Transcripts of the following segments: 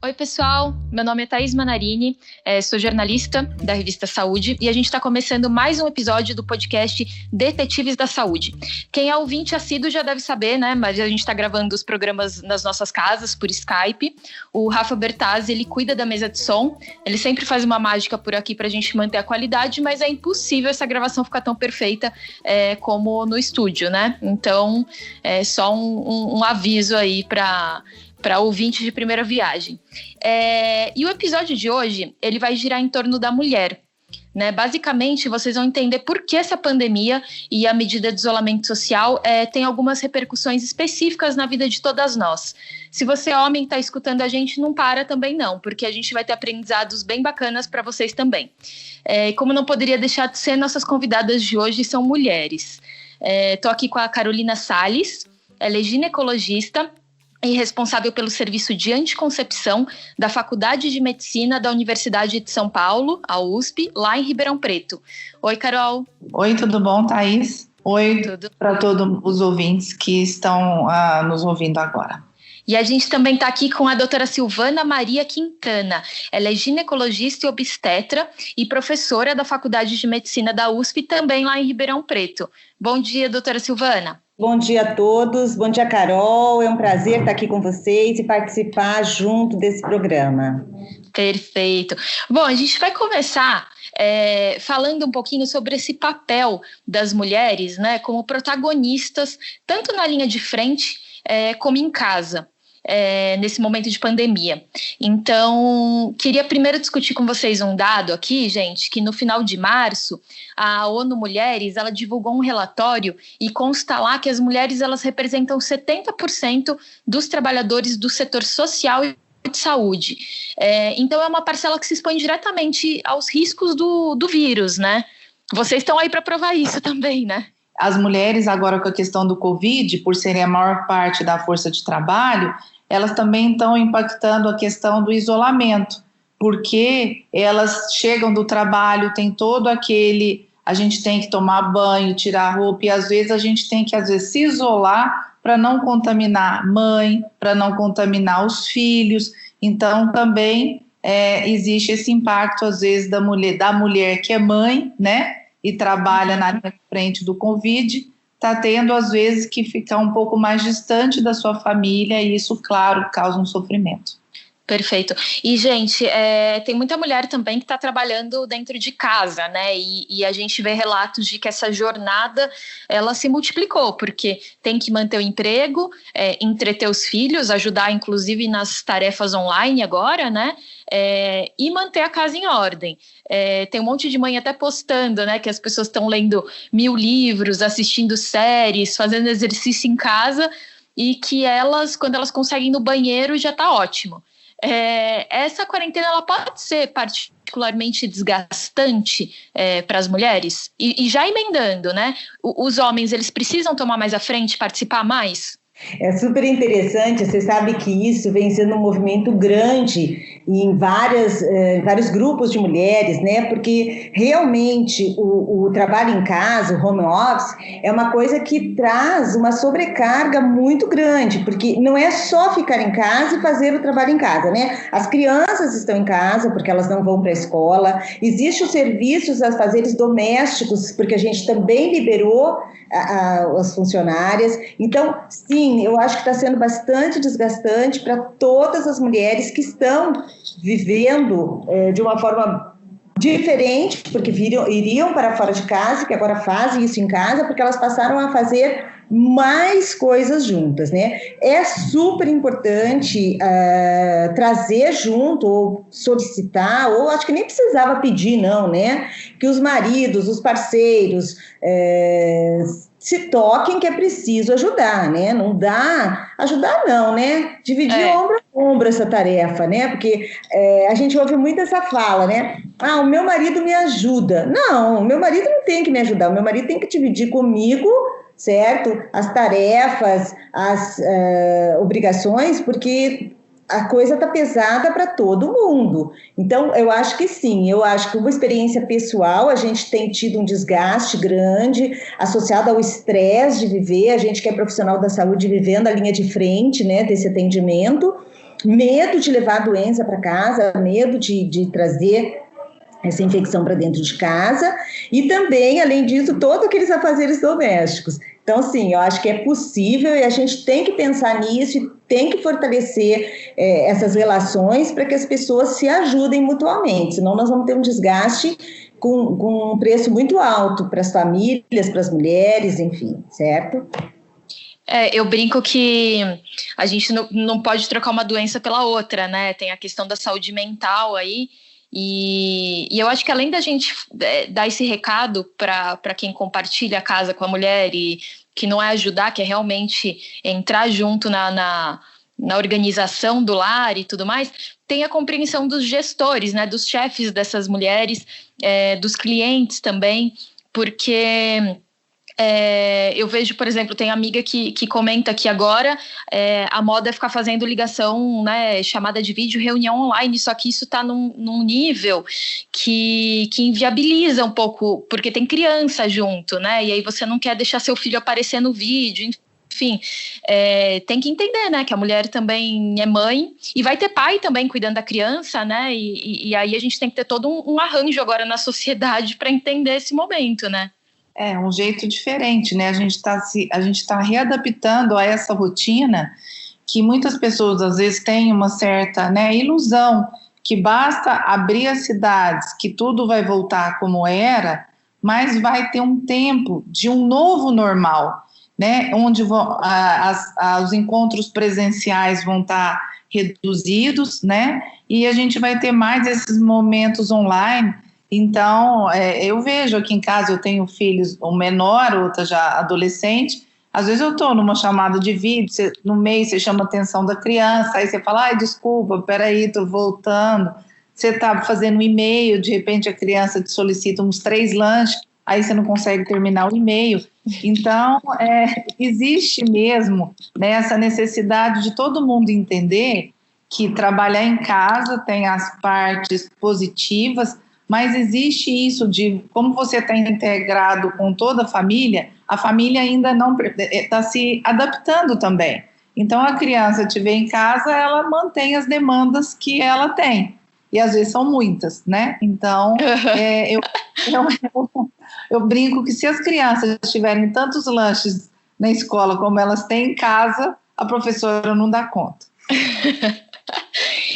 Oi, pessoal. Meu nome é Thaís Manarini, sou jornalista da revista Saúde e a gente está começando mais um episódio do podcast Detetives da Saúde. Quem é ouvinte assíduo já deve saber, né? Mas a gente está gravando os programas nas nossas casas por Skype. O Rafa Bertazzi, ele cuida da mesa de som. Ele sempre faz uma mágica por aqui para a gente manter a qualidade, mas é impossível essa gravação ficar tão perfeita como no estúdio, né? Então, é só um aviso aí para ouvintes de primeira viagem. E o episódio de hoje, ele vai girar em torno da mulher, né? Basicamente, vocês vão entender por que essa pandemia e a medida de isolamento social tem algumas repercussões específicas na vida de todas nós. Se você é homem e está escutando a gente, não para também não, porque a gente vai ter aprendizados bem bacanas para vocês também. Como não poderia deixar de ser, nossas convidadas de hoje são mulheres. Estou aqui com a Carolina Salles, ela é ginecologista e responsável pelo serviço de anticoncepção da Faculdade de Medicina da Universidade de São Paulo, a USP, lá em Ribeirão Preto. Oi, Carol. Oi, tudo bom, Thaís? Oi para todos os ouvintes que estão nos ouvindo agora. E a gente também está aqui com a doutora Silvana Maria Quintana. Ela é ginecologista e obstetra e professora da Faculdade de Medicina da USP, também lá em Ribeirão Preto. Bom dia, doutora Silvana. Bom dia a todos, bom dia, Carol. É um prazer estar aqui com vocês e participar junto desse programa. Perfeito. Bom, a gente vai começar falando um pouquinho sobre esse papel das mulheres, né, como protagonistas, tanto na linha de frente como em casa. Nesse momento de pandemia. Então, queria primeiro discutir com vocês um dado aqui, gente, que no final de março, a ONU Mulheres, ela divulgou um relatório e consta lá que as mulheres, elas representam 70% dos trabalhadores do setor social e de saúde. Então, é uma parcela que se expõe diretamente aos riscos do vírus, né? Vocês estão aí para provar isso também, né? As mulheres, agora com a questão do Covid, por serem a maior parte da força de trabalho, elas também estão impactando a questão do isolamento, porque elas chegam do trabalho, tem todo aquele, a gente tem que tomar banho, tirar a roupa, e às vezes a gente tem que se isolar para não contaminar a mãe, para não contaminar os filhos. Então também existe esse impacto, às vezes, da mulher que é mãe, né? E trabalha na linha de frente do Covid, está tendo, às vezes, que ficar um pouco mais distante da sua família e isso, claro, causa um sofrimento. Perfeito. E, gente, tem muita mulher também que está trabalhando dentro de casa, né? E a gente vê relatos de que essa jornada, ela se multiplicou, porque tem que manter o emprego, entreter os filhos, ajudar, inclusive, nas tarefas online agora, né? E manter a casa em ordem. Tem um monte de mãe até postando, né, que as pessoas estão lendo 1000 livros, assistindo séries, fazendo exercício em casa e que elas, quando elas conseguem ir no banheiro, já está ótimo. Essa quarentena, ela pode ser particularmente desgastante para as mulheres? E já emendando, né, os homens, eles precisam tomar mais à frente, participar mais? É super interessante, você sabe que isso vem sendo um movimento grande em vários grupos de mulheres, né? Porque realmente o trabalho em casa, o home office, é uma coisa que traz uma sobrecarga muito grande, porque não é só ficar em casa e fazer o trabalho em casa, né? As crianças estão em casa porque elas não vão para a escola, existem os serviços, os afazeres domésticos, porque a gente também liberou as funcionárias. Então, sim, eu acho que está sendo bastante desgastante para todas as mulheres que estão vivendo de uma forma diferente, porque iriam para fora de casa, que agora fazem isso em casa, porque elas passaram a fazer mais coisas juntas, né? É super importante trazer junto, ou solicitar, ou acho que nem precisava pedir, não, né? Que os maridos, os parceiros se toquem, que é preciso ajudar, né? Não dá, ajudar não, né? Dividir ombro a ombro essa tarefa, né? Porque a gente ouve muito essa fala, né? O meu marido me ajuda. Não, o meu marido não tem que me ajudar, o meu marido tem que dividir comigo, certo? As tarefas, as obrigações, porque a coisa está pesada para todo mundo. Então, eu acho que sim, eu acho que uma experiência pessoal, a gente tem tido um desgaste grande, associado ao estresse de viver, a gente que é profissional da saúde vivendo a linha de frente, né, desse atendimento, medo de levar a doença para casa, medo de trazer essa infecção para dentro de casa, e também, além disso, todos aqueles afazeres domésticos. Então, sim, eu acho que é possível e a gente tem que pensar nisso e tem que fortalecer essas relações para que as pessoas se ajudem mutuamente, senão nós vamos ter um desgaste com um preço muito alto para as famílias, para as mulheres, enfim, certo? Eu brinco que a gente não pode trocar uma doença pela outra, né? Tem a questão da saúde mental aí, e eu acho que além da gente dar esse recado para quem compartilha a casa com a mulher e que não é ajudar, que é realmente entrar junto na organização do lar e tudo mais, tem a compreensão dos gestores, né, dos chefes dessas mulheres, dos clientes também, porque eu vejo, por exemplo, tem amiga que comenta que agora a moda é ficar fazendo ligação, né, chamada de vídeo, reunião online, só que isso está num nível que inviabiliza um pouco, porque tem criança junto, né, e aí você não quer deixar seu filho aparecer no vídeo, enfim, tem que entender, né, que a mulher também é mãe e vai ter pai também cuidando da criança, né, e aí a gente tem que ter todo um arranjo agora na sociedade para entender esse momento, né. Um jeito diferente, né? A gente está readaptando a essa rotina que muitas pessoas às vezes têm uma certa, né, ilusão que basta abrir as cidades que tudo vai voltar como era, mas vai ter um tempo de um novo normal, né? Onde os encontros presenciais vão estar reduzidos, né? E a gente vai ter mais esses momentos online. Então, eu vejo aqui em casa, eu tenho filhos, um menor, outra já adolescente, às vezes eu estou numa chamada de vídeo, no meio você chama a atenção da criança, aí você fala, desculpa, peraí, estou voltando, você está fazendo um e-mail, de repente a criança te solicita uns 3 lanches, aí você não consegue terminar o e-mail. Então, existe mesmo, né, essa necessidade de todo mundo entender que trabalhar em casa tem as partes positivas, mas existe isso de, como você está integrado com toda a família ainda não está se adaptando também. Então, a criança estiver em casa, ela mantém as demandas que ela tem, e às vezes são muitas, né? Então, eu brinco que se as crianças tiverem tantos lanches na escola como elas têm em casa, a professora não dá conta.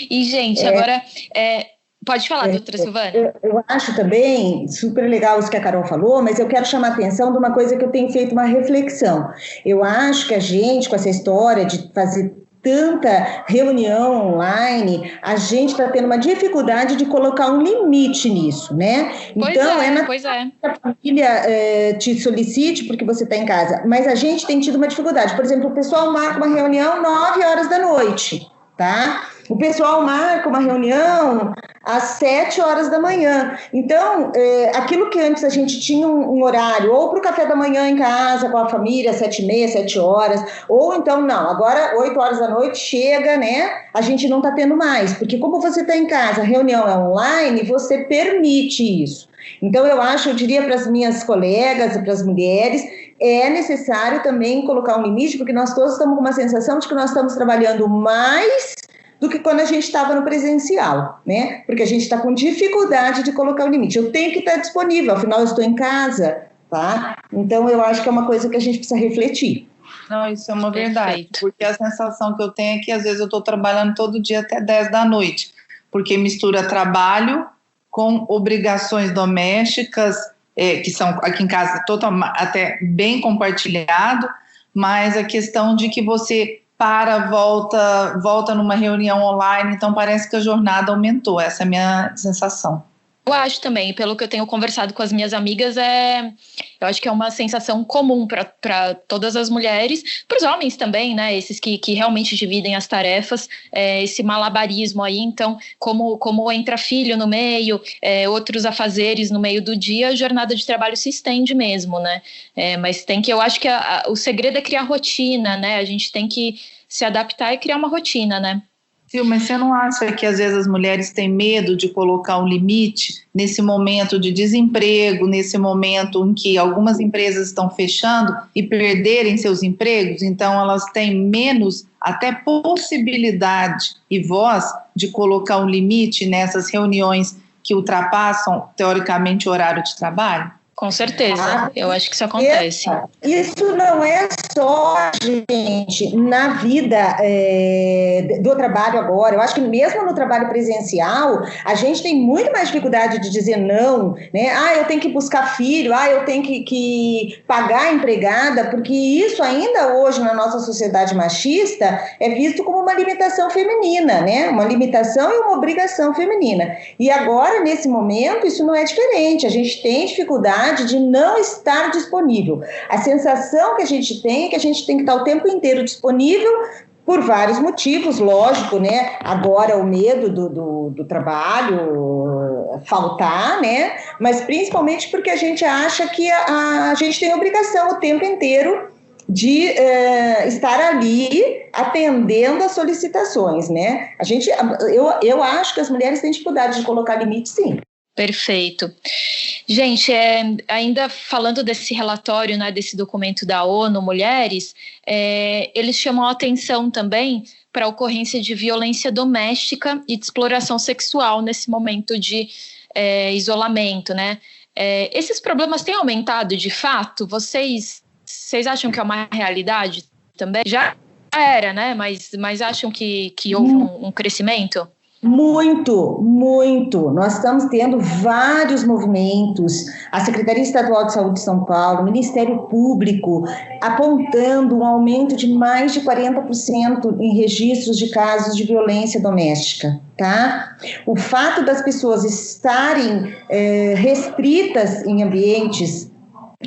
E, gente, agora... Pode falar, doutora Silvana. Eu acho também super legal isso que a Carol falou, mas eu quero chamar a atenção de uma coisa que eu tenho feito uma reflexão. Eu acho que a gente, com essa história de fazer tanta reunião online, a gente está tendo uma dificuldade de colocar um limite nisso, né? Pois é. A família te solicite porque você está em casa, mas a gente tem tido uma dificuldade. Por exemplo, o pessoal marca uma reunião 9 horas da noite, tá? O pessoal marca uma reunião às 7 horas da manhã. Então, aquilo que antes a gente tinha um horário, ou para o café da manhã em casa, com a família, 7h30, 7 horas, ou então, não, agora 8 horas da noite chega, né? A gente não está tendo mais, porque como você está em casa, a reunião é online, você permite isso. Então, eu diria para as minhas colegas, para as mulheres, é necessário também colocar um limite, porque nós todos estamos com uma sensação de que nós estamos trabalhando mais do que quando a gente estava no presencial, né? Porque a gente está com dificuldade de colocar o limite. Eu tenho que estar disponível, afinal eu estou em casa, tá? Então eu acho que é uma coisa que a gente precisa refletir. Não, isso é uma verdade, porque a sensação que eu tenho é que às vezes eu estou trabalhando todo dia até 10 da noite, porque mistura trabalho com obrigações domésticas, que são aqui em casa até bem compartilhado, mas a questão de que você volta numa reunião online, então parece que a jornada aumentou, essa é a minha sensação. Eu acho também, pelo que eu tenho conversado com as minhas amigas, eu acho que é uma sensação comum para todas as mulheres, para os homens também, né? Esses que realmente dividem as tarefas, esse malabarismo aí. Então, como entra filho no meio, outros afazeres no meio do dia, a jornada de trabalho se estende mesmo, né? Mas eu acho que o segredo é criar rotina, né? A gente tem que se adaptar e criar uma rotina, né? Sil, mas você não acha que às vezes as mulheres têm medo de colocar um limite nesse momento de desemprego, nesse momento em que algumas empresas estão fechando e perderem seus empregos, então elas têm menos até possibilidade e voz de colocar um limite nessas reuniões que ultrapassam, teoricamente, o horário de trabalho? Com certeza, eu acho que isso acontece. Isso não é só, gente, na vida do trabalho agora. Eu acho que mesmo no trabalho presencial, a gente tem muito mais dificuldade de dizer não, né? Eu tenho que buscar filho, eu tenho que pagar a empregada, porque isso ainda hoje na nossa sociedade machista é visto como uma limitação feminina, né? Uma limitação e uma obrigação feminina. E agora, nesse momento, isso não é diferente. A gente tem dificuldade de não estar disponível. A sensação que a gente tem é que a gente tem que estar o tempo inteiro disponível por vários motivos, lógico, né? Agora o medo do trabalho faltar, né? Mas principalmente porque a gente acha que a gente tem obrigação o tempo inteiro de estar ali atendendo as solicitações, né? Eu acho que as mulheres têm dificuldade de colocar limite, sim. Perfeito. Gente, ainda falando desse relatório, né, desse documento da ONU Mulheres, eles chamam a atenção também para a ocorrência de violência doméstica e de exploração sexual nesse momento de isolamento, né? Esses problemas têm aumentado de fato? Vocês acham que é uma realidade também? Já era, né? Mas acham que houve um crescimento? Muito, muito. Nós estamos tendo vários movimentos, a Secretaria Estadual de Saúde de São Paulo, o Ministério Público, apontando um aumento de mais de 40% em registros de casos de violência doméstica, tá? O fato das pessoas estarem restritas em ambientes,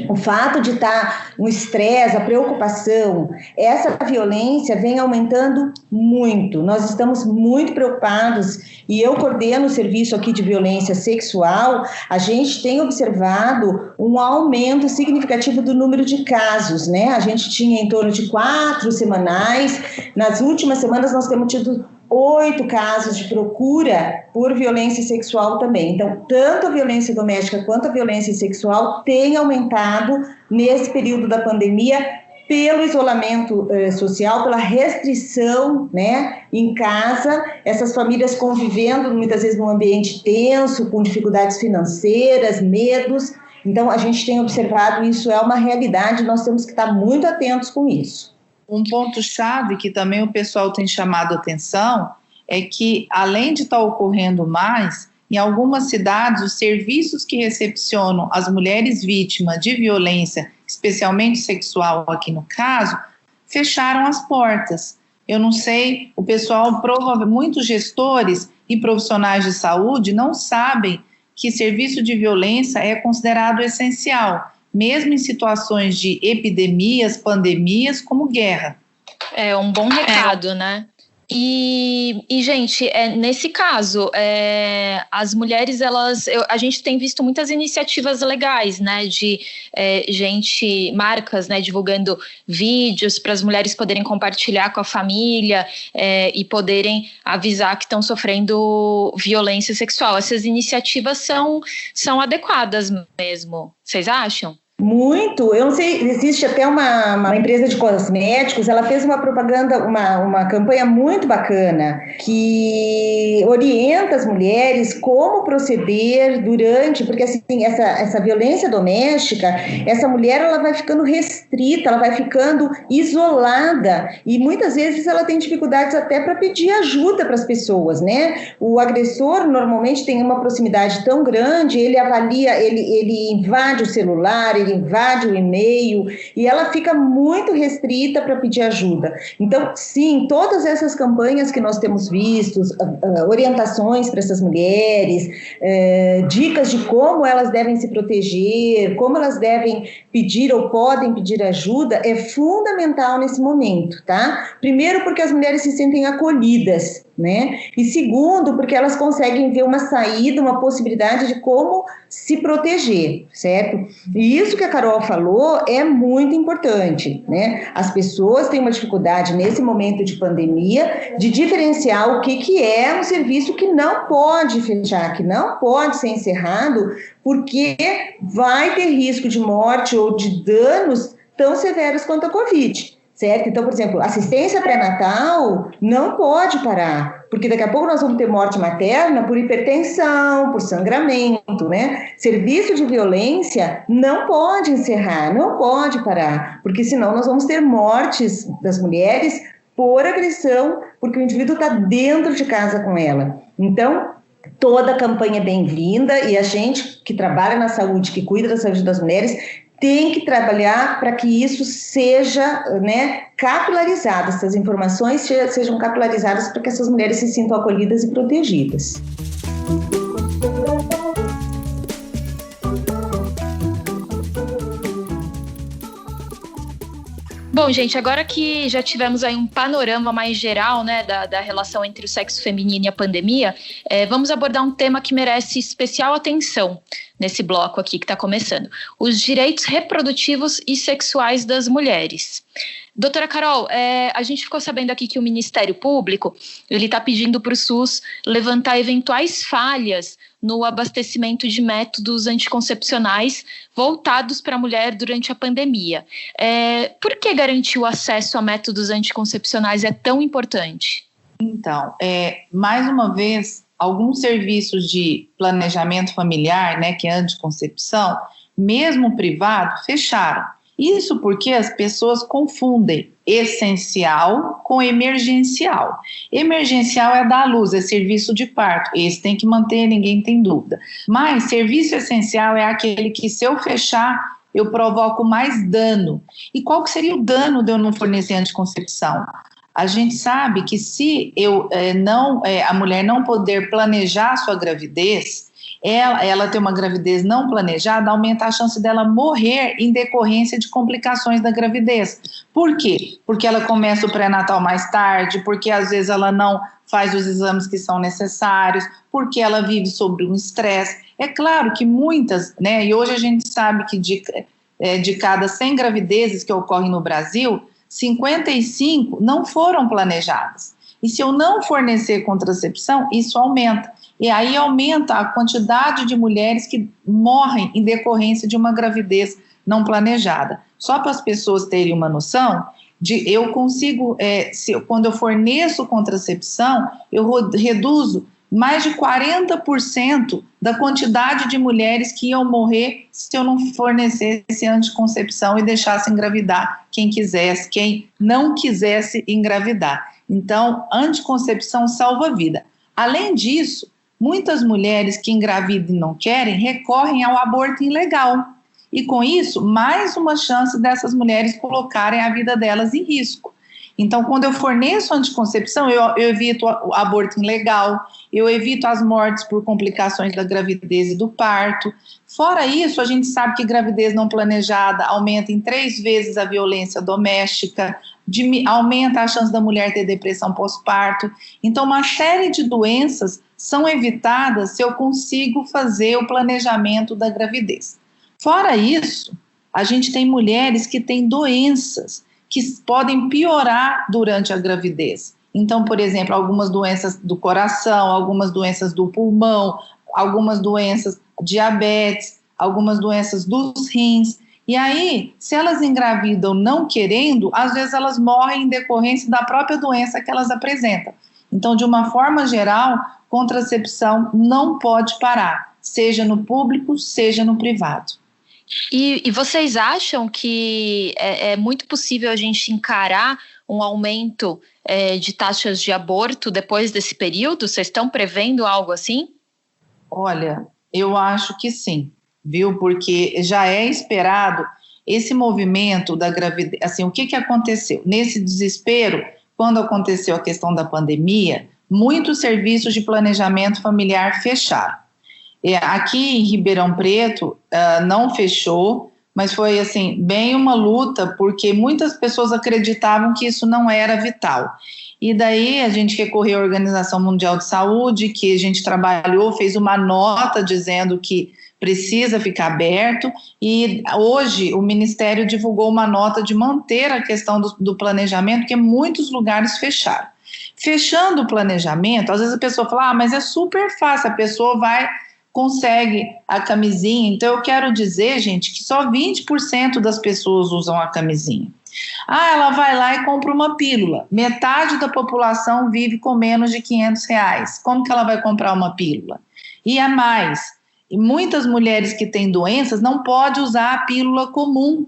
o fato de estar no estresse, a preocupação, essa violência vem aumentando muito. Nós estamos muito preocupados e eu coordeno o serviço aqui de violência sexual. A gente tem observado um aumento significativo do número de casos, né? A gente tinha em torno de 4 semanais. Nas últimas semanas nós temos tido 8 casos de procura por violência sexual também. Então, tanto a violência doméstica quanto a violência sexual tem aumentado nesse período da pandemia pelo isolamento social, pela restrição, né, em casa, essas famílias convivendo muitas vezes num ambiente tenso, com dificuldades financeiras, medos. Então, a gente tem observado isso, é uma realidade, nós temos que estar muito atentos com isso. Um ponto-chave que também o pessoal tem chamado a atenção é que, além de estar ocorrendo mais, em algumas cidades, os serviços que recepcionam as mulheres vítimas de violência, especialmente sexual aqui no caso, fecharam as portas. Eu não sei, o pessoal, muitos gestores e profissionais de saúde não sabem que serviço de violência é considerado essencial, mesmo em situações de epidemias, pandemias, como guerra. É um bom recado, né? E gente, nesse caso, as mulheres, a gente tem visto muitas iniciativas legais, né, de marcas, né, divulgando vídeos para as mulheres poderem compartilhar com a família e poderem avisar que estão sofrendo violência sexual. Essas iniciativas são adequadas mesmo, vocês acham? Muito, eu não sei, existe até uma empresa de cosméticos, ela fez uma propaganda, uma campanha muito bacana, que orienta as mulheres como proceder durante, porque assim, essa violência doméstica, essa mulher ela vai ficando restrita, ela vai ficando isolada, e muitas vezes ela tem dificuldades até para pedir ajuda para as pessoas, né? O agressor normalmente tem uma proximidade tão grande, ele avalia, ele invade o celular, ele invade o e-mail e ela fica muito restrita para pedir ajuda. Então, sim, todas essas campanhas que nós temos visto, orientações para essas mulheres, dicas de como elas devem se proteger, como elas devem pedir ou podem pedir ajuda, é fundamental nesse momento, tá? Primeiro porque as mulheres se sentem acolhidas. né? E segundo, porque elas conseguem ver uma saída, uma possibilidade de como se proteger, certo? E isso que a Carol falou é muito importante, né? As pessoas têm uma dificuldade nesse momento de pandemia de diferenciar o que é um serviço que não pode fechar, que não pode ser encerrado, porque vai ter risco de morte ou de danos tão severos quanto a Covid. Certo? Então, por exemplo, assistência pré-natal não pode parar, porque daqui a pouco nós vamos ter morte materna por hipertensão, por sangramento, né? Serviço de violência não pode encerrar, não pode parar, porque senão nós vamos ter mortes das mulheres por agressão, porque o indivíduo está dentro de casa com ela. Então, toda a campanha é bem-vinda e a gente que trabalha na saúde, que cuida da saúde das mulheres, tem que trabalhar para que isso seja, né, capilarizado, essas informações sejam capilarizadas para que essas mulheres se sintam acolhidas e protegidas. Bom, gente, agora que já tivemos aí um panorama mais geral, né, da relação entre o sexo feminino e a pandemia, vamos abordar um tema que merece especial atenção nesse bloco aqui que está começando: os direitos reprodutivos e sexuais das mulheres. Doutora Carol, a gente ficou sabendo aqui que o Ministério Público está pedindo para o SUS levantar eventuais falhas no abastecimento de métodos anticoncepcionais voltados para a mulher durante a pandemia. Por que garantir o acesso a métodos anticoncepcionais é tão importante? Então, mais uma vez, alguns serviços de planejamento familiar, né, que é anticoncepção, mesmo privado, fecharam. Isso porque as pessoas confundem essencial com emergencial. Emergencial é dar à luz, é serviço de parto. Esse tem que manter, ninguém tem dúvida. Mas serviço essencial é aquele que, se eu fechar, eu provoco mais dano. E qual que seria o dano de eu não fornecer anticoncepção? A gente sabe que se a mulher não poder planejar a sua gravidez, ela ter uma gravidez não planejada, aumenta a chance dela morrer em decorrência de complicações da gravidez. Por quê? Porque ela começa o pré-natal mais tarde, porque às vezes ela não faz os exames que são necessários, porque ela vive sob um estresse. É claro que muitas, né, e hoje a gente sabe que de cada 100 gravidezes que ocorrem no Brasil, 55 não foram planejadas. E se eu não fornecer contracepção, isso aumenta. E aí aumenta a quantidade de mulheres que morrem em decorrência de uma gravidez não planejada. Só para as pessoas terem uma noção, eu consigo, quando eu forneço contracepção, eu reduzo mais de 40% da quantidade de mulheres que iam morrer se eu não fornecesse anticoncepção e deixasse engravidar quem quisesse, quem não quisesse engravidar. Então, anticoncepção salva a vida. Além disso, muitas mulheres que engravidam e não querem recorrem ao aborto ilegal. E com isso, mais uma chance dessas mulheres colocarem a vida delas em risco. Então, quando eu forneço anticoncepção, eu evito o aborto ilegal, eu evito as mortes por complicações da gravidez e do parto. Fora isso, a gente sabe que gravidez não planejada aumenta em 3 vezes a violência doméstica, aumenta a chance da mulher ter depressão pós-parto. Então, uma série de doenças são evitadas se eu consigo fazer o planejamento da gravidez. Fora isso, a gente tem mulheres que têm doenças que podem piorar durante a gravidez. Então, por exemplo, algumas doenças do coração, algumas doenças do pulmão, algumas doenças diabetes, algumas doenças dos rins. E aí, se elas engravidam não querendo, às vezes elas morrem em decorrência da própria doença que elas apresentam. Então, de uma forma geral, contracepção não pode parar, seja no público, seja no privado. E vocês acham que é muito possível a gente encarar um aumento de taxas de aborto depois desse período? Vocês estão prevendo algo assim? Olha, eu acho que sim, viu? Porque já é esperado esse movimento da gravidez. Assim, o que aconteceu? Nesse desespero, quando aconteceu a questão da pandemia, muitos serviços de planejamento familiar fecharam. Aqui em Ribeirão Preto não fechou, mas foi assim, bem uma luta, porque muitas pessoas acreditavam que isso não era vital. E daí a gente recorreu à Organização Mundial de Saúde, que a gente trabalhou, fez uma nota dizendo que precisa ficar aberto, e hoje o Ministério divulgou uma nota de manter a questão do planejamento, porque muitos lugares fecharam. Fechando o planejamento, às vezes a pessoa fala, mas é super fácil, a pessoa consegue a camisinha. Então eu quero dizer, gente, que só 20% das pessoas usam a camisinha. Ela vai lá e compra uma pílula. Metade da população vive com menos de R$500. Como que ela vai comprar uma pílula? E a mais, e muitas mulheres que têm doenças não podem usar a pílula comum.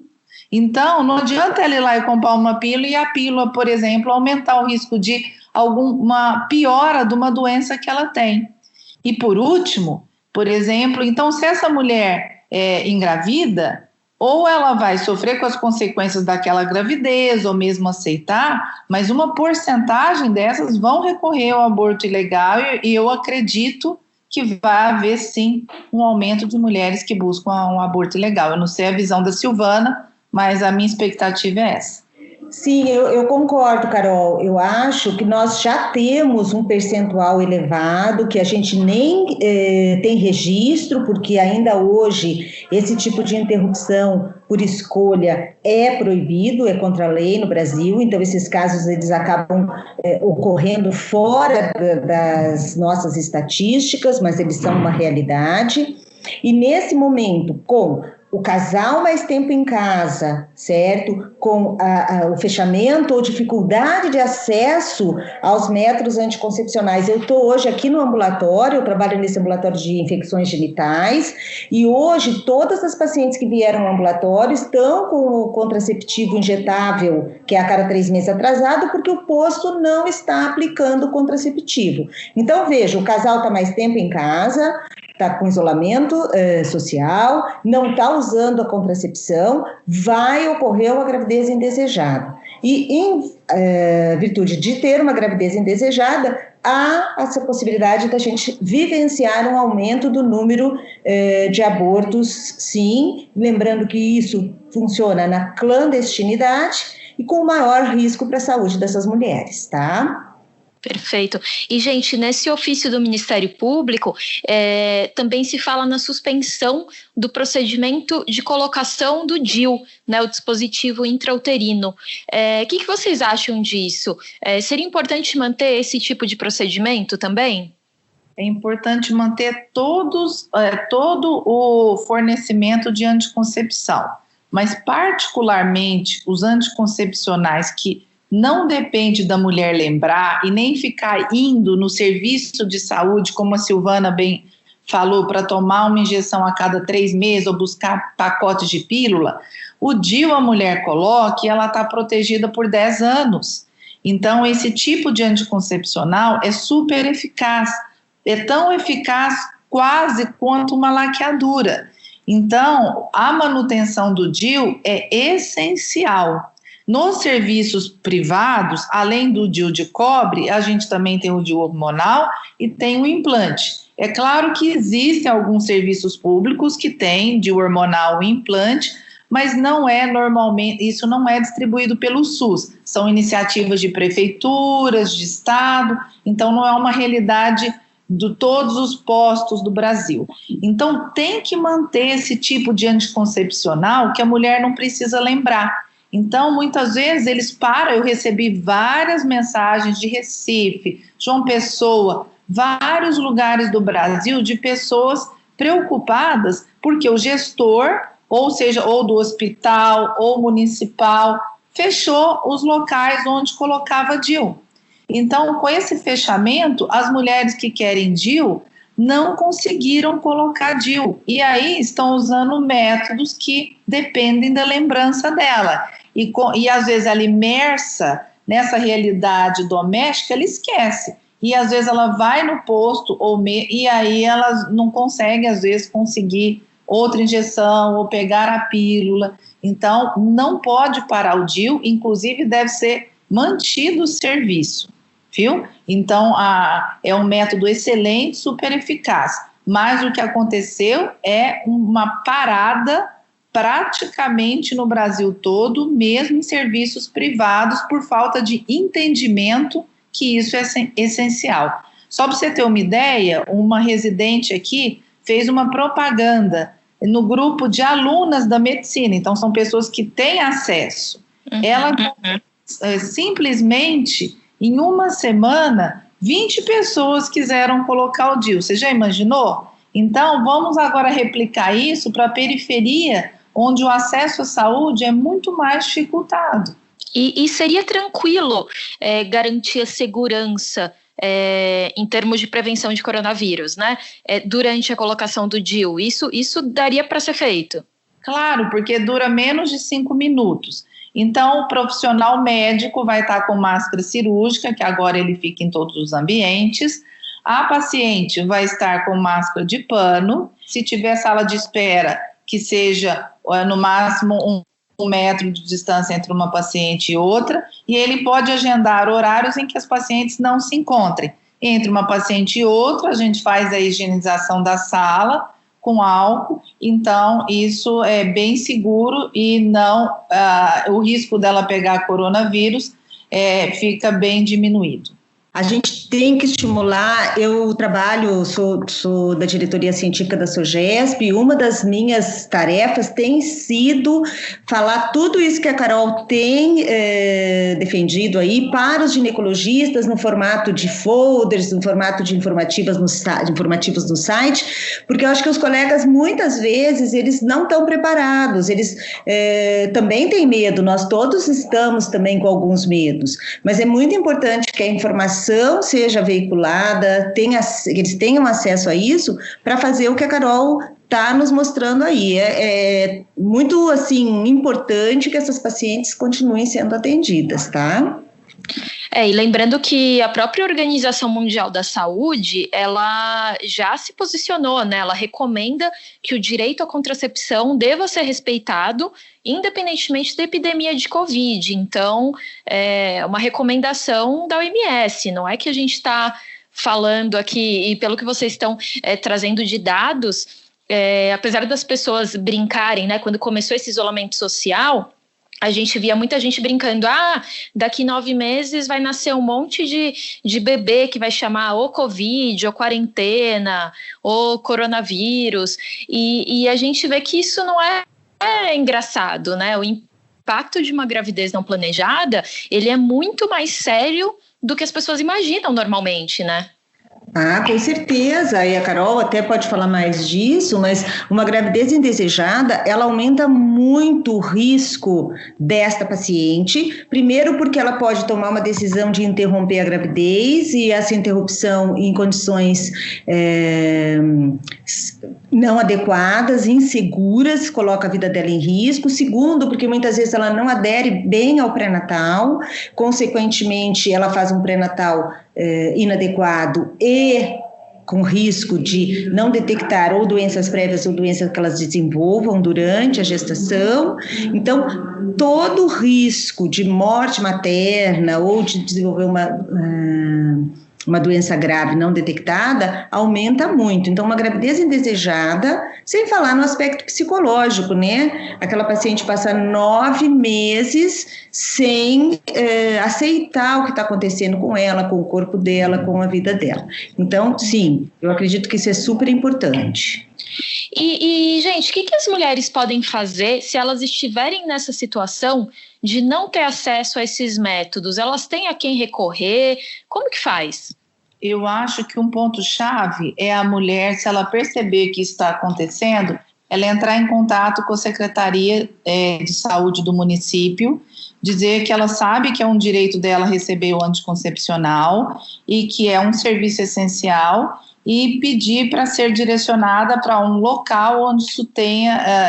Então, não adianta ela ir lá e comprar uma pílula e a pílula, por exemplo, aumentar o risco de alguma piora de uma doença que ela tem. E por último, por exemplo, então se essa mulher engravida, ou ela vai sofrer com as consequências daquela gravidez, ou mesmo aceitar, mas uma porcentagem dessas vão recorrer ao aborto ilegal, e eu acredito que vai haver sim um aumento de mulheres que buscam um aborto ilegal. Eu não sei a visão da Silvana, mas a minha expectativa é essa. Sim, eu concordo, Carol. Eu acho que nós já temos um percentual elevado, que a gente nem tem registro, porque ainda hoje esse tipo de interrupção por escolha é proibido, é contra a lei no Brasil, então esses casos eles acabam ocorrendo fora das nossas estatísticas, mas eles são uma realidade. E nesse momento, com o casal mais tempo em casa, certo? Com o fechamento ou dificuldade de acesso aos métodos anticoncepcionais. Eu estou hoje aqui no ambulatório, eu trabalho nesse ambulatório de infecções genitais, e hoje todas as pacientes que vieram ao ambulatório estão com o contraceptivo injetável, que é a cada 3 meses atrasado, porque o posto não está aplicando o contraceptivo. Então, veja, o casal está mais tempo em casa, está com isolamento social, não está usando a contracepção, vai ocorrer uma gravidez indesejada. E em virtude de ter uma gravidez indesejada, há essa possibilidade da gente vivenciar um aumento do número de abortos, sim, lembrando que isso funciona na clandestinidade e com maior risco para a saúde dessas mulheres, tá? Perfeito. E, gente, nesse ofício do Ministério Público, também se fala na suspensão do procedimento de colocação do DIU, né, o dispositivo intrauterino. O que vocês acham disso? Seria importante manter esse tipo de procedimento também? É importante manter todo o fornecimento de anticoncepção, mas particularmente os anticoncepcionais que não depende da mulher lembrar e nem ficar indo no serviço de saúde, como a Silvana bem falou, para tomar uma injeção a cada 3 meses ou buscar pacotes de pílula. O DIU a mulher coloca e ela está protegida por 10 anos. Então, esse tipo de anticoncepcional é super eficaz. É tão eficaz quase quanto uma laqueadura. Então, a manutenção do DIU é essencial. Nos serviços privados, além do DIU de cobre, a gente também tem o DIU hormonal e tem o implante. É claro que existem alguns serviços públicos que têm DIU hormonal e implante, mas não é normalmente, isso não é distribuído pelo SUS. São iniciativas de prefeituras, de estado, então não é uma realidade de todos os postos do Brasil. Então tem que manter esse tipo de anticoncepcional que a mulher não precisa lembrar. Então, muitas vezes eles param, eu recebi várias mensagens de Recife, João Pessoa, vários lugares do Brasil de pessoas preocupadas porque o gestor, ou seja, ou do hospital ou municipal, fechou os locais onde colocava DIU. Então, com esse fechamento, as mulheres que querem DIU não conseguiram colocar DIU. E aí estão usando métodos que dependem da lembrança dela. E às vezes ela imersa nessa realidade doméstica, ela esquece. E às vezes ela vai no posto e aí ela não consegue, às vezes, conseguir outra injeção ou pegar a pílula. Então, não pode parar o DIU, inclusive deve ser mantido o serviço, viu? Então, é um método excelente, super eficaz. Mas o que aconteceu é uma parada praticamente no Brasil todo, mesmo em serviços privados, por falta de entendimento que isso é essencial. Só para você ter uma ideia, uma residente aqui fez uma propaganda no grupo de alunas da medicina, então são pessoas que têm acesso. Ela simplesmente, em uma semana, 20 pessoas quiseram colocar o DIU. Você já imaginou? Então, vamos agora replicar isso para a periferia, onde o acesso à saúde é muito mais dificultado. E seria tranquilo garantir a segurança em termos de prevenção de coronavírus, né? Durante a colocação do DIU. Isso daria para ser feito? Claro, porque dura menos de 5 minutos. Então, o profissional médico vai estar com máscara cirúrgica, que agora ele fica em todos os ambientes. A paciente vai estar com máscara de pano. Se tiver sala de espera, que seja no máximo um metro de distância entre uma paciente e outra, e ele pode agendar horários em que as pacientes não se encontrem. Entre uma paciente e outra, a gente faz a higienização da sala com álcool, então isso é bem seguro e não o risco dela pegar coronavírus fica bem diminuído. A gente tem que estimular, eu trabalho, sou da diretoria científica da SOGESP, e uma das minhas tarefas tem sido falar tudo isso que a Carol tem defendido aí para os ginecologistas no formato de folders, no formato de informativos no site, porque eu acho que os colegas muitas vezes eles não estão preparados, eles também têm medo, nós todos estamos também com alguns medos, mas é muito importante que a informação seja veiculada, eles tenham acesso a isso para fazer o que a Carol está nos mostrando aí. É muito, assim, importante que essas pacientes continuem sendo atendidas, tá? E lembrando que a própria Organização Mundial da Saúde, ela já se posicionou, né? Ela recomenda que o direito à contracepção deva ser respeitado, independentemente da epidemia de Covid. Então, é uma recomendação da OMS, não é que a gente está falando aqui, e pelo que vocês estão trazendo de dados, apesar das pessoas brincarem, né? Quando começou esse isolamento social, a gente via muita gente brincando, daqui 9 meses vai nascer um monte de bebê que vai chamar ou Covid, ou quarentena, ou coronavírus, e a gente vê que isso não é engraçado, né? O impacto de uma gravidez não planejada, ele é muito mais sério do que as pessoas imaginam normalmente, né? Com certeza, e a Carol até pode falar mais disso, mas uma gravidez indesejada, ela aumenta muito o risco desta paciente, primeiro porque ela pode tomar uma decisão de interromper a gravidez, e essa interrupção em condições não adequadas, inseguras, coloca a vida dela em risco. Segundo, porque muitas vezes ela não adere bem ao pré-natal, consequentemente ela faz um pré-natal inadequado e com risco de não detectar ou doenças prévias ou doenças que elas desenvolvam durante a gestação. Então, todo o risco de morte materna ou de desenvolver uma doença grave não detectada aumenta muito. Então, uma gravidez indesejada, sem falar no aspecto psicológico, né? Aquela paciente passa 9 meses sem aceitar o que está acontecendo com ela, com o corpo dela, com a vida dela. Então, sim, eu acredito que isso é super importante. E gente, o que as mulheres podem fazer se elas estiverem nessa situação de não ter acesso a esses métodos? Elas têm a quem recorrer? Como que faz? Eu acho que um ponto-chave é a mulher, se ela perceber que isso está acontecendo, ela entrar em contato com a Secretaria de Saúde do município, dizer que ela sabe que é um direito dela receber o anticoncepcional e que é um serviço essencial, e pedir para ser direcionada para um local onde isso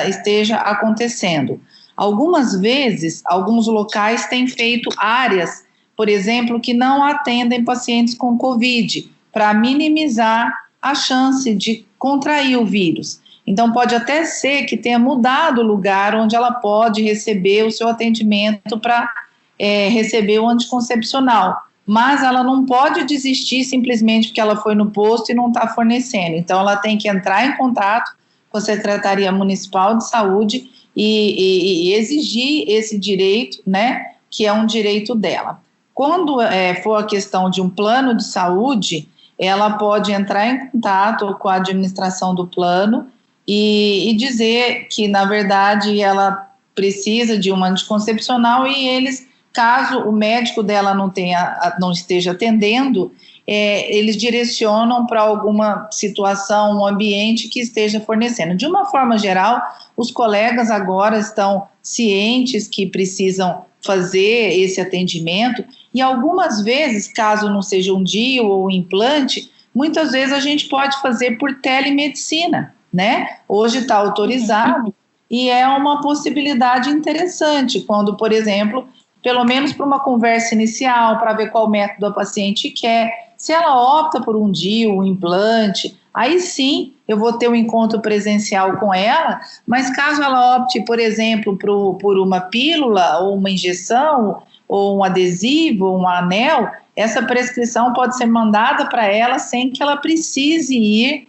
esteja acontecendo. Algumas vezes, alguns locais têm feito áreas, por exemplo, que não atendem pacientes com Covid, para minimizar a chance de contrair o vírus. Então, pode até ser que tenha mudado o lugar onde ela pode receber o seu atendimento para receber o anticoncepcional. Mas ela não pode desistir simplesmente porque ela foi no posto e não está fornecendo. Então, ela tem que entrar em contato com a Secretaria Municipal de Saúde e exigir esse direito, né, que é um direito dela. Quando for a questão de um plano de saúde, ela pode entrar em contato com a administração do plano e dizer que, na verdade, ela precisa de um anticoncepcional e eles, caso o médico dela não esteja atendendo, eles direcionam para alguma situação, um ambiente que esteja fornecendo. De uma forma geral, os colegas agora estão cientes que precisam fazer esse atendimento e algumas vezes, caso não seja um DIU ou um implante, muitas vezes a gente pode fazer por telemedicina, né? Hoje está autorizado e é uma possibilidade interessante quando, por exemplo, pelo menos para uma conversa inicial, para ver qual método a paciente quer. Se ela opta por um DIU, um implante, aí sim eu vou ter um encontro presencial com ela, mas caso ela opte, por exemplo, por uma pílula ou uma injeção, ou um adesivo, ou um anel, essa prescrição pode ser mandada para ela sem que ela precise ir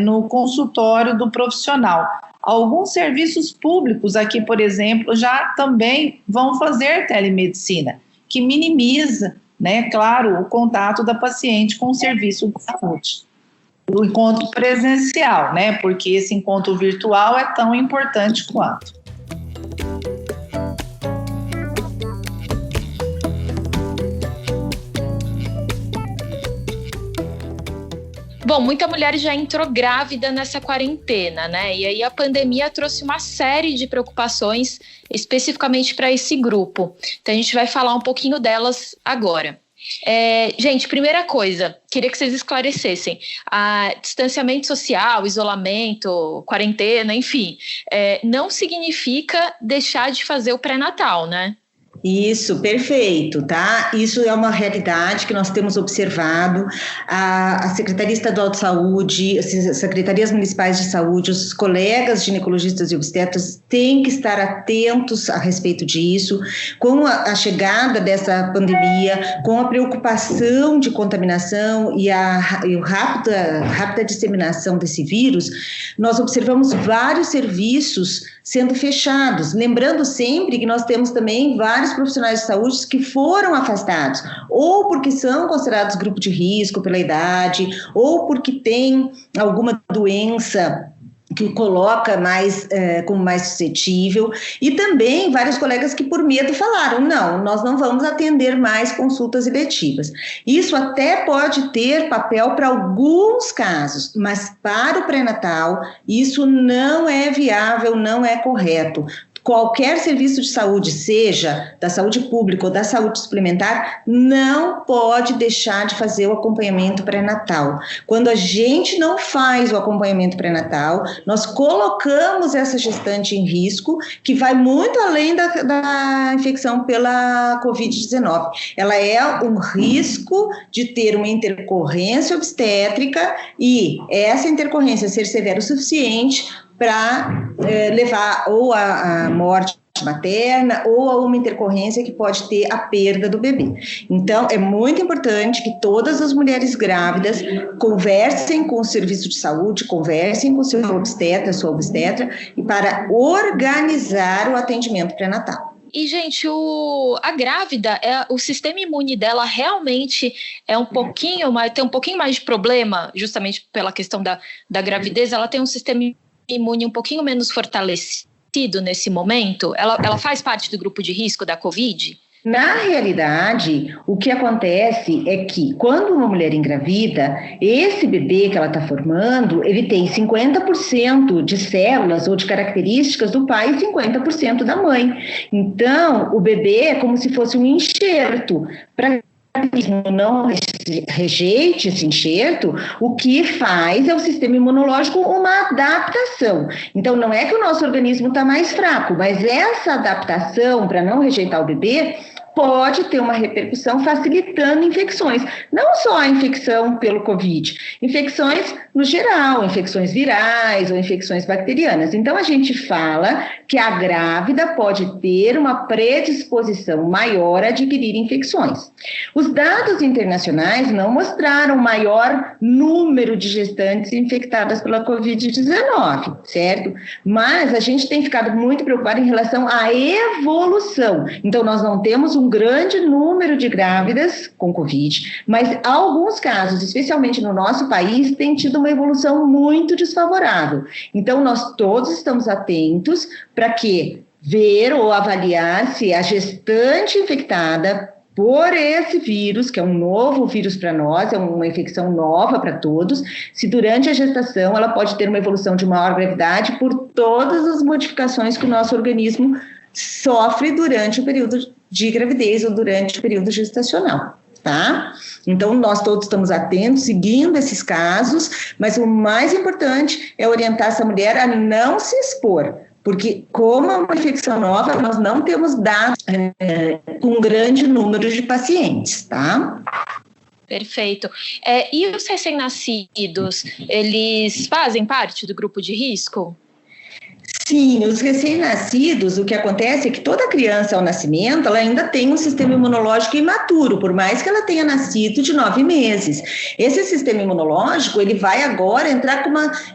no consultório do profissional. Alguns serviços públicos aqui, por exemplo, já também vão fazer telemedicina, que minimiza, né, claro, o contato da paciente com o serviço de saúde. O encontro presencial, né, porque esse encontro virtual é tão importante quanto. Bom, muita mulher já entrou grávida nessa quarentena, né? E aí a pandemia trouxe uma série de preocupações especificamente para esse grupo. Então a gente vai falar um pouquinho delas agora. Gente, primeira coisa, queria que vocês esclarecessem. Distanciamento social, isolamento, quarentena, enfim, não significa deixar de fazer o pré-natal, né? Isso, perfeito, tá? Isso é uma realidade que nós temos observado. A Secretaria Estadual de Saúde, as secretarias municipais de saúde, os colegas ginecologistas e obstetras têm que estar atentos a respeito disso. Com a chegada dessa pandemia, com a preocupação de contaminação e a rápida disseminação desse vírus, nós observamos vários serviços sendo fechados. Lembrando sempre que nós temos também vários profissionais de saúde que foram afastados, ou porque são considerados grupo de risco pela idade, ou porque têm alguma doença que coloca como mais suscetível, e também vários colegas que por medo falaram, não, nós não vamos atender mais consultas eletivas. Isso até pode ter papel para alguns casos, mas para o pré-natal isso não é viável, não é correto. Qualquer serviço de saúde, seja da saúde pública ou da saúde suplementar, não pode deixar de fazer o acompanhamento pré-natal. Quando a gente não faz o acompanhamento pré-natal, nós colocamos essa gestante em risco, que vai muito além da infecção pela Covid-19. Ela é um risco de ter uma intercorrência obstétrica e essa intercorrência ser severa o suficiente para levar ou a morte materna ou a uma intercorrência que pode ter a perda do bebê. Então, é muito importante que todas as mulheres grávidas conversem com o serviço de saúde, conversem com o seu obstetra, sua obstetra, e para organizar o atendimento pré-natal. E, gente, a grávida, o sistema imune dela realmente tem um pouquinho mais de problema, justamente pela questão da gravidez. Ela tem um sistema imune um pouquinho menos fortalecido nesse momento? Ela faz parte do grupo de risco da Covid? Na realidade, o que acontece é que quando uma mulher engravida, esse bebê que ela está formando, ele tem 50% de células ou de características do pai e 50% da mãe. Então, o bebê é como se fosse um enxerto. Para não rejeite esse enxerto, o que faz é o sistema imunológico uma adaptação. Então, não é que o nosso organismo está mais fraco, mas essa adaptação para não rejeitar o bebê pode ter uma repercussão facilitando infecções, não só a infecção pelo Covid, infecções no geral, infecções virais ou infecções bacterianas. Então, a gente fala que a grávida pode ter uma predisposição maior a adquirir infecções. Os dados internacionais não mostraram maior número de gestantes infectadas pela Covid-19, certo? Mas a gente tem ficado muito preocupado em relação à evolução. Então, nós não temos um grande número de grávidas com Covid, mas alguns casos, especialmente no nosso país, têm tido uma evolução muito desfavorável. Então, nós todos estamos atentos para ver ou avaliar se a gestante infectada por esse vírus, que é um novo vírus para nós, é uma infecção nova para todos, se durante a gestação ela pode ter uma evolução de maior gravidade por todas as modificações que o nosso organismo sofre durante o período de gravidez ou durante o período gestacional, tá? Então, nós todos estamos atentos, seguindo esses casos, mas o mais importante é orientar essa mulher a não se expor, porque como é uma infecção nova, nós não temos dados com um grande número de pacientes, tá? Perfeito. E os recém-nascidos, eles fazem parte do grupo de risco? Sim, os recém-nascidos, o que acontece é que toda criança ao nascimento, ela ainda tem um sistema imunológico imaturo, por mais que ela tenha nascido de 9 meses. Esse sistema imunológico, ele vai agora entrar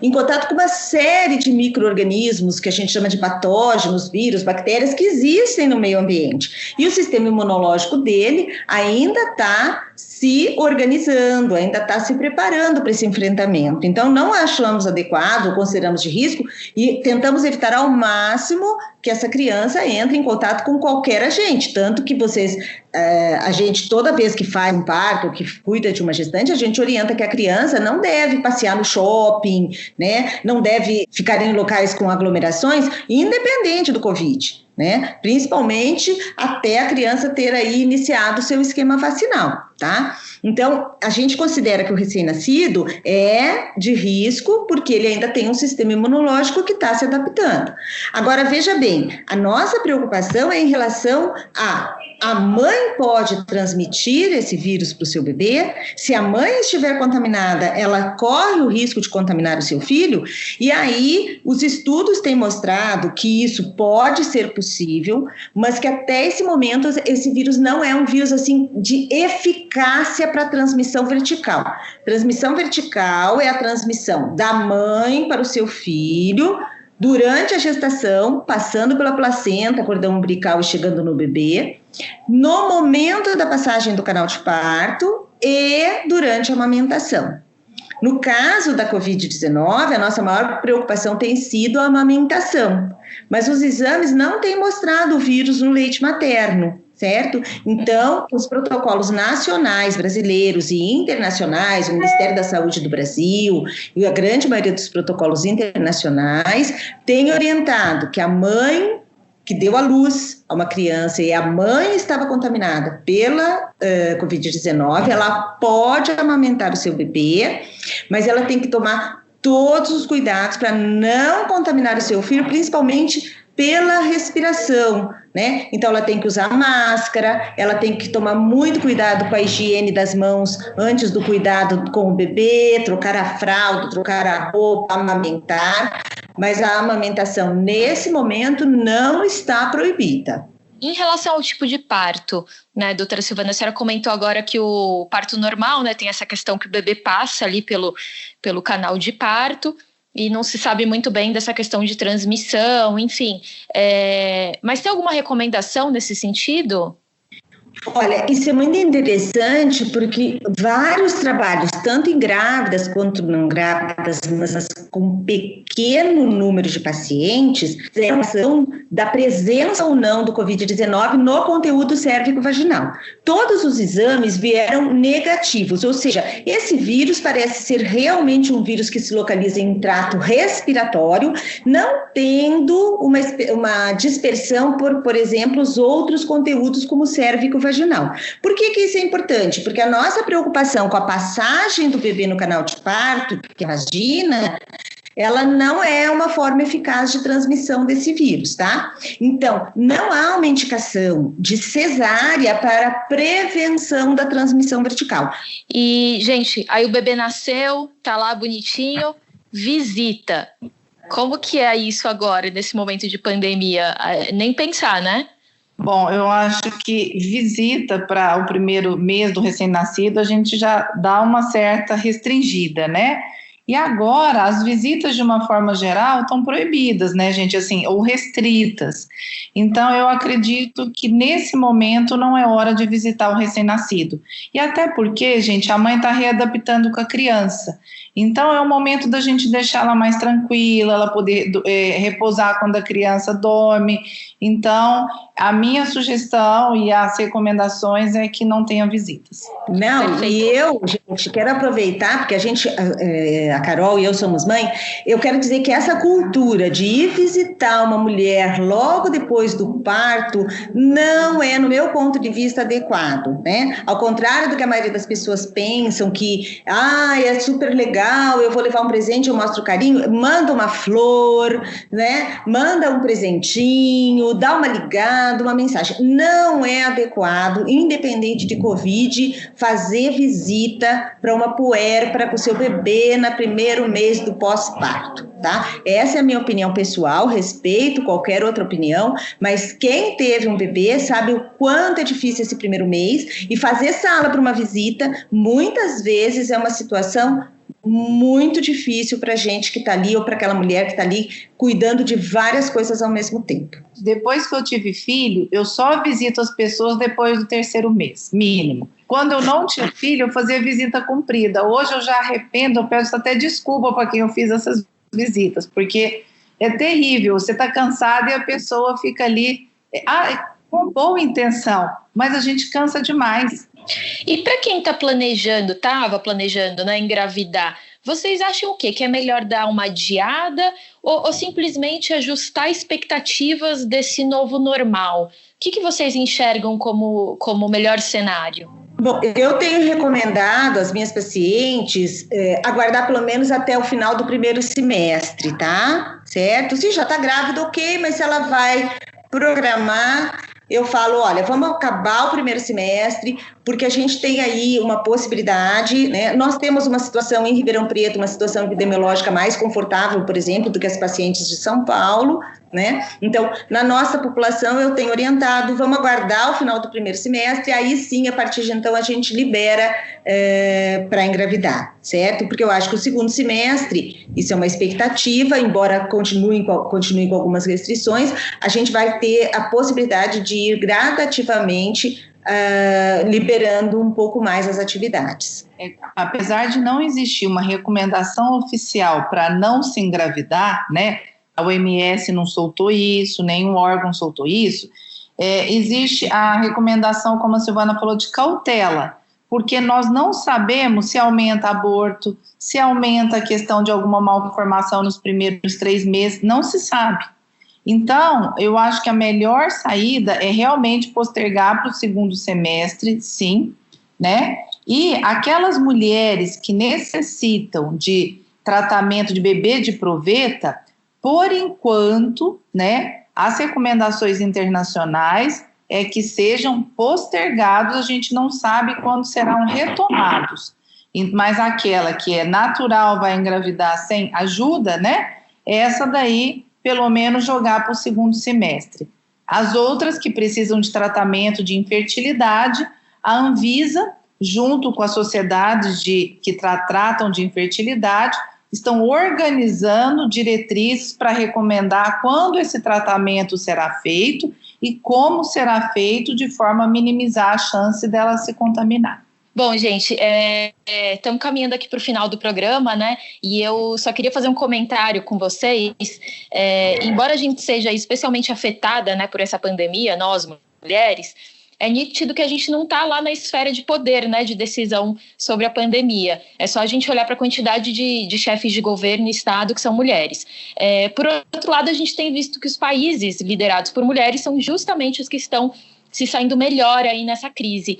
em contato com uma série de micro-organismos, que a gente chama de patógenos, vírus, bactérias, que existem no meio ambiente. E o sistema imunológico dele ainda está se organizando, ainda está se preparando para esse enfrentamento. Então, não achamos adequado, consideramos de risco e tentamos evitar ao máximo que essa criança entre em contato com qualquer agente, tanto que a gente, toda vez que faz um parto, que cuida de uma gestante, a gente orienta que a criança não deve passear no shopping, né? Não deve ficar em locais com aglomerações, independente do Covid, né? Principalmente até a criança ter aí iniciado o seu esquema vacinal, tá? Então, a gente considera que o recém-nascido é de risco porque ele ainda tem um sistema imunológico que está se adaptando. Agora, veja bem, a nossa preocupação é em relação a mãe pode transmitir esse vírus para o seu bebê. Se a mãe estiver contaminada, ela corre o risco de contaminar o seu filho, e aí os estudos têm mostrado que isso pode ser possível, mas que até esse momento esse vírus não é um vírus assim de eficácia para transmissão vertical. Transmissão vertical é a transmissão da mãe para o seu filho, durante a gestação, passando pela placenta, cordão umbilical e chegando no bebê, no momento da passagem do canal de parto e durante a amamentação. No caso da Covid-19, a nossa maior preocupação tem sido a amamentação, mas os exames não têm mostrado o vírus no leite materno, certo? Então, os protocolos nacionais brasileiros e internacionais, o Ministério da Saúde do Brasil e a grande maioria dos protocolos internacionais têm orientado que a mãe que deu à luz a uma criança e a mãe estava contaminada pela Covid-19, ela pode amamentar o seu bebê, mas ela tem que tomar todos os cuidados para não contaminar o seu filho, principalmente pela respiração, né? Então, ela tem que usar máscara, ela tem que tomar muito cuidado com a higiene das mãos antes do cuidado com o bebê, trocar a fralda, trocar a roupa, amamentar, mas a amamentação, nesse momento, não está proibida. Em relação ao tipo de parto, né, doutora Silvana, a senhora comentou agora que o parto normal, né, tem essa questão que o bebê passa ali pelo canal de parto, e não se sabe muito bem dessa questão de transmissão, enfim. Mas tem alguma recomendação nesse sentido? Olha, isso é muito interessante porque vários trabalhos, tanto em grávidas quanto não grávidas, mas com pequeno número de pacientes, em relação da presença ou não do Covid-19 no conteúdo cérvico-vaginal. Todos os exames vieram negativos, ou seja, esse vírus parece ser realmente um vírus que se localiza em trato respiratório, não tendo uma dispersão por exemplo, os outros conteúdos como cérvico-vaginal. Por que isso é importante? Porque a nossa preocupação com a passagem do bebê no canal de parto, que é a vagina, ela não é uma forma eficaz de transmissão desse vírus, tá? Então, não há uma indicação de cesárea para prevenção da transmissão vertical. E, gente, aí o bebê nasceu, tá lá bonitinho, visita. Como que é isso agora, nesse momento de pandemia? Nem pensar, né? Bom, eu acho que visita para o primeiro mês do recém-nascido, a gente já dá uma certa restringida, né? E agora, as visitas, de uma forma geral, estão proibidas, né, gente, assim, ou restritas. Então, eu acredito que, nesse momento, não é hora de visitar o recém-nascido. E até porque, gente, a mãe está readaptando com a criança. Então, é o momento da gente deixar ela mais tranquila, ela poder repousar quando a criança dorme. Então, a minha sugestão e as recomendações é que não tenha visitas. Não, e eu, gente, quero aproveitar, porque a Carol e eu somos mãe, eu quero dizer que essa cultura de ir visitar uma mulher logo depois do parto não é, no meu ponto de vista, adequado, né? Ao contrário do que a maioria das pessoas pensam, que é super legal, eu vou levar um presente, eu mostro carinho, manda uma flor, né? Manda um presentinho, dá uma ligada, uma mensagem. Não é adequado, independente de Covid, fazer visita para uma puérpera com o seu bebê no primeiro mês do pós-parto, tá? Essa é a minha opinião pessoal, respeito qualquer outra opinião, mas quem teve um bebê sabe o quanto é difícil esse primeiro mês, e fazer sala para uma visita, muitas vezes é uma situação muito difícil para a gente que está ali, ou para aquela mulher que está ali, cuidando de várias coisas ao mesmo tempo. Depois que eu tive filho, eu só visito as pessoas depois do terceiro mês, mínimo. Quando eu não tinha filho, eu fazia visita comprida. Hoje eu já arrependo, eu peço até desculpa para quem eu fiz essas visitas, porque é terrível, você está cansado e a pessoa fica ali, com boa intenção, mas a gente cansa demais. E para quem estava planejando, né, engravidar, vocês acham o quê? Que é melhor dar uma adiada ou simplesmente ajustar expectativas desse novo normal? O que vocês enxergam como melhor cenário? Bom, eu tenho recomendado às minhas pacientes aguardar pelo menos até o final do primeiro semestre, tá? Certo? Se já está grávida, ok, mas se ela vai programar, eu falo, olha, vamos acabar o primeiro semestre, porque a gente tem aí uma possibilidade, né? Nós temos uma situação em Ribeirão Preto, uma situação epidemiológica mais confortável, por exemplo, do que as pacientes de São Paulo, né? Então, na nossa população, eu tenho orientado, vamos aguardar o final do primeiro semestre, aí sim, a partir de então, a gente libera para engravidar, certo? Porque eu acho que o segundo semestre, isso é uma expectativa, embora continue com algumas restrições, a gente vai ter a possibilidade de ir gradativamente liberando um pouco mais as atividades. Apesar de não existir uma recomendação oficial para não se engravidar, né? A OMS não soltou isso, nenhum órgão soltou isso, existe a recomendação, como a Silvana falou, de cautela, porque nós não sabemos se aumenta aborto, se aumenta a questão de alguma malformação nos primeiros 3 meses, não se sabe. Então, eu acho que a melhor saída é realmente postergar para o segundo semestre, sim, né? E aquelas mulheres que necessitam de tratamento de bebê de proveta, por enquanto, né, as recomendações internacionais é que sejam postergados, a gente não sabe quando serão retomados. Mas aquela que é natural, vai engravidar sem ajuda, né? Essa daí, pelo menos, jogar para o segundo semestre. As outras que precisam de tratamento de infertilidade, a Anvisa, junto com as sociedades que tratam de infertilidade, estão organizando diretrizes para recomendar quando esse tratamento será feito e como será feito de forma a minimizar a chance dela se contaminar. Bom, gente, estamos caminhando aqui para o final do programa, né? E eu só queria fazer um comentário com vocês. Embora a gente seja especialmente afetada, né, por essa pandemia, nós mulheres, é nítido que a gente não está lá na esfera de poder, né, de decisão sobre a pandemia. É só a gente olhar para a quantidade de chefes de governo e Estado que são mulheres. Por outro lado, a gente tem visto que os países liderados por mulheres são justamente os que estão se saindo melhor aí nessa crise.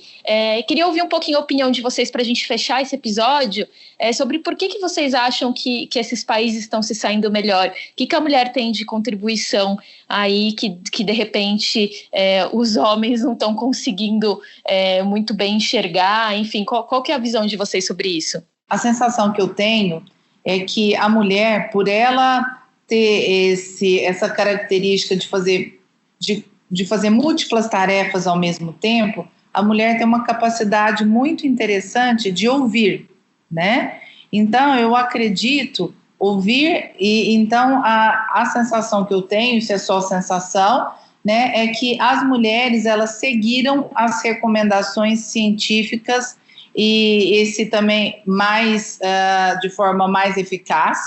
Queria ouvir um pouquinho a opinião de vocês para a gente fechar esse episódio, sobre por que vocês acham que esses países estão se saindo melhor. O que a mulher tem de contribuição aí que de repente os homens não estão conseguindo muito bem enxergar? Enfim, qual que é a visão de vocês sobre isso? A sensação que eu tenho é que a mulher, por ela ter essa característica de fazer múltiplas tarefas ao mesmo tempo, a mulher tem uma capacidade muito interessante de ouvir, né? Então, eu acredito ouvir, e então a sensação que eu tenho, isso é só sensação, né, é que as mulheres, elas seguiram as recomendações científicas e esse também de forma mais eficaz.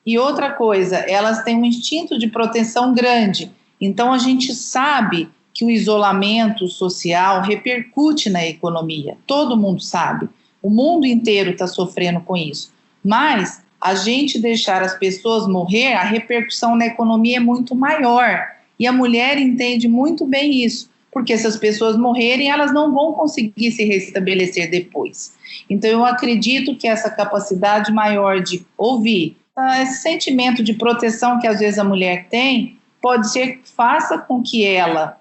E outra coisa, elas têm um instinto de proteção grande. Então, a gente sabe que o isolamento social repercute na economia. Todo mundo sabe. O mundo inteiro está sofrendo com isso. Mas a gente deixar as pessoas morrer, a repercussão na economia é muito maior. E a mulher entende muito bem isso, porque se as pessoas morrerem, elas não vão conseguir se restabelecer depois. Então, eu acredito que essa capacidade maior de ouvir, esse sentimento de proteção que às vezes a mulher tem, pode ser que faça com que ela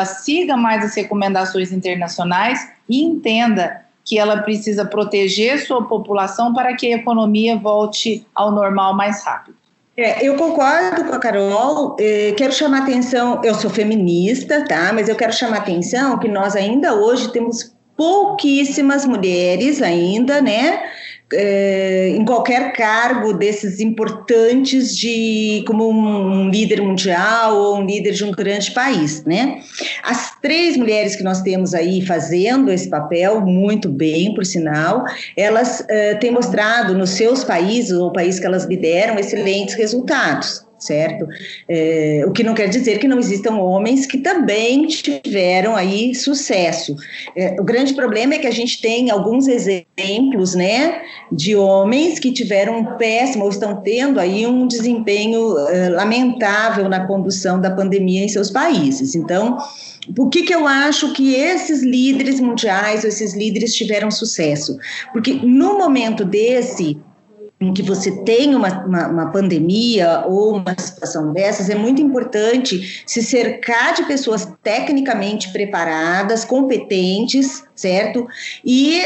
siga mais as recomendações internacionais e entenda que ela precisa proteger sua população para que a economia volte ao normal mais rápido. Eu concordo com a Carol, quero chamar atenção, eu sou feminista, tá? Mas eu quero chamar atenção que nós ainda hoje temos pouquíssimas mulheres ainda, né? Em qualquer cargo desses importantes como um líder mundial ou um líder de um grande país, né? As 3 mulheres que nós temos aí fazendo esse papel muito bem, por sinal, elas têm mostrado nos seus países, ou o país que elas lideram, excelentes resultados. Certo? O que não quer dizer que não existam homens que também tiveram aí sucesso. O grande problema é que a gente tem alguns exemplos, né, de homens que tiveram um péssimo, ou estão tendo aí um desempenho lamentável na condução da pandemia em seus países. Então, por que eu acho que esses líderes mundiais, ou esses líderes tiveram sucesso? Porque no momento desse, em que você tem uma pandemia ou uma situação dessas, é muito importante se cercar de pessoas tecnicamente preparadas, competentes, certo? E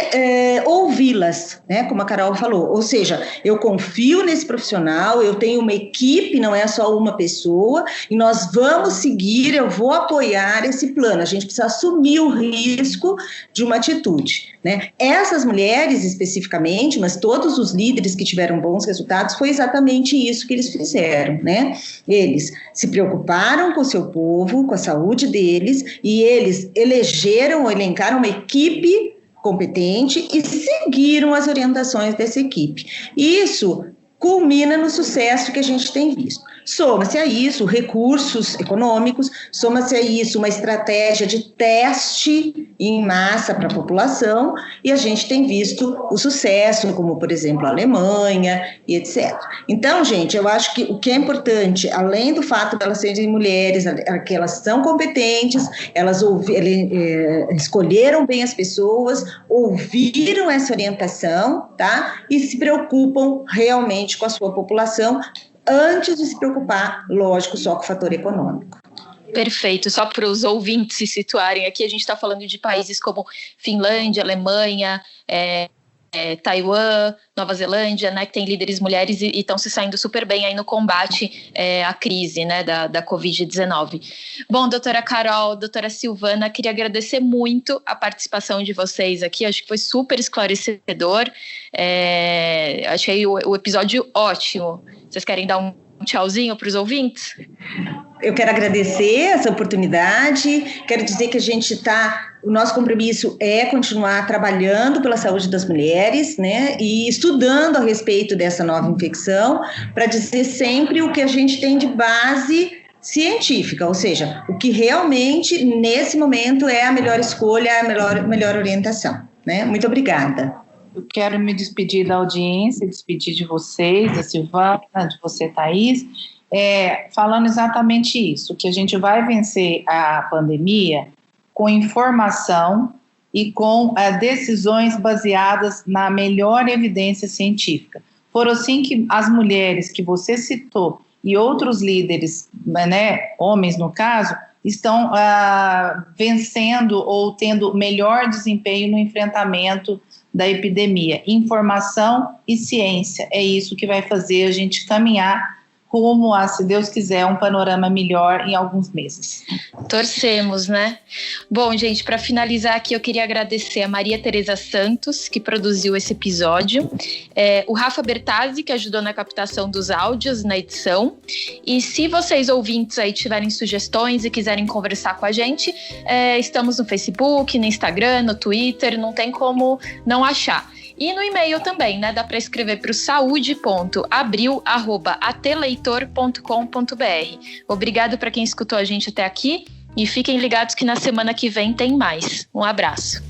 ouvi-las, né? Como a Carol falou. Ou seja, eu confio nesse profissional, eu tenho uma equipe, não é só uma pessoa, e nós vamos seguir, eu vou apoiar esse plano. A gente precisa assumir o risco de uma atitude, né? Essas mulheres especificamente, mas todos os líderes que tiveram bons resultados, foi exatamente isso que eles fizeram, né? Eles se preocuparam com o seu povo, com a saúde deles, e eles elencaram uma equipe competente e seguiram as orientações dessa equipe. Isso culmina no sucesso que a gente tem visto. Soma-se a isso recursos econômicos, soma-se a isso uma estratégia de teste em massa para a população, e a gente tem visto o sucesso, como, por exemplo, a Alemanha e etc. Então, gente, eu acho que o que é importante, além do fato de elas serem mulheres, que elas são competentes, elas escolheram bem as pessoas, ouviram essa orientação, tá? E se preocupam realmente com a sua população, antes de se preocupar, lógico, só com o fator econômico. Perfeito. Só para os ouvintes se situarem aqui, a gente está falando de países como Finlândia, Alemanha, Taiwan, Nova Zelândia, né, que tem líderes mulheres e estão se saindo super bem aí no combate à crise, né, da Covid-19. Bom, doutora Carol, doutora Silvana, queria agradecer muito a participação de vocês aqui, acho que foi super esclarecedor, achei o episódio ótimo. Vocês querem dar um tchauzinho para os ouvintes? Eu quero agradecer essa oportunidade, quero dizer que o nosso compromisso é continuar trabalhando pela saúde das mulheres, né, e estudando a respeito dessa nova infecção, para dizer sempre o que a gente tem de base científica, ou seja, o que realmente, nesse momento, é a melhor escolha, a melhor orientação, né? Muito obrigada. Eu quero me despedir da audiência, despedir de vocês, da Silvana, de você, Thaís, falando exatamente isso, que a gente vai vencer a pandemia com informação e com decisões baseadas na melhor evidência científica. Foram assim que as mulheres que você citou e outros líderes, né, homens no caso, estão vencendo ou tendo melhor desempenho no enfrentamento da epidemia. Informação e ciência, é isso que vai fazer a gente caminhar rumo a, se Deus quiser, um panorama melhor em alguns meses. Torcemos, né? Bom, gente, para finalizar aqui, eu queria agradecer a Maria Tereza Santos, que produziu esse episódio, o Rafa Bertazzi, que ajudou na captação dos áudios, na edição, e se vocês ouvintes aí tiverem sugestões e quiserem conversar com a gente, estamos no Facebook, no Instagram, no Twitter, não tem como não achar. E no e-mail também, né? Dá para escrever para o saude.abril@atleitor.com.br. Obrigado para quem escutou a gente até aqui e fiquem ligados que na semana que vem tem mais. Um abraço.